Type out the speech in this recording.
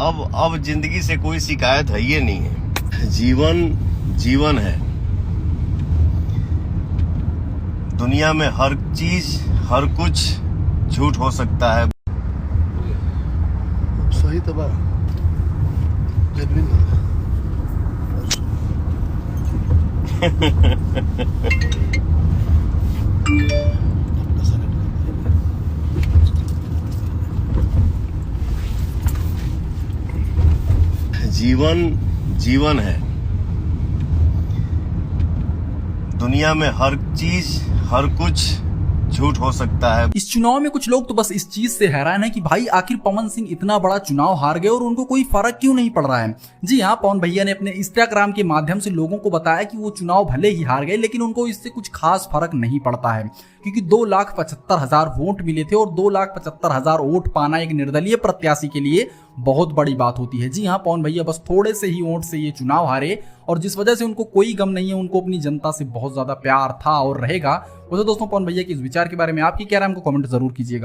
अब जिंदगी से कोई शिकायत है ये नहीं है। जीवन है। दुनिया में हर चीज हर कुछ झूठ हो सकता है। सही तबा जीवन है। दुनिया में हर चीज हर कुछ झूठ हो सकता है। इस चुनाव में कुछ लोग तो बस इस चीज से हैरान है कि भाई आखिर पवन सिंह इतना बड़ा चुनाव हार गए और उनको कोई फर्क क्यों नहीं पड़ रहा है। जी हाँ, पवन भैया ने अपने इंस्टाग्राम के माध्यम से लोगों को बताया कि वो चुनाव भले ही हार गए लेकिन उनको इससे कुछ खास फर्क नहीं पड़ता है, क्योंकि 2,75,000 वोट मिले थे और 2,75,000 वोट पाना एक निर्दलीय प्रत्याशी के लिए बहुत बड़ी बात होती है। जी हाँ, पवन भैया बस थोड़े से ही वोट से ये चुनाव हारे और जिस वजह से उनको कोई गम नहीं है, उनको अपनी जनता से बहुत ज्यादा प्यार था और रहेगा। वैसे दोस्तों, पवन भैया के इस विचार के बारे में आपकी क्या राय, हमको कमेंट जरूर कीजिएगा।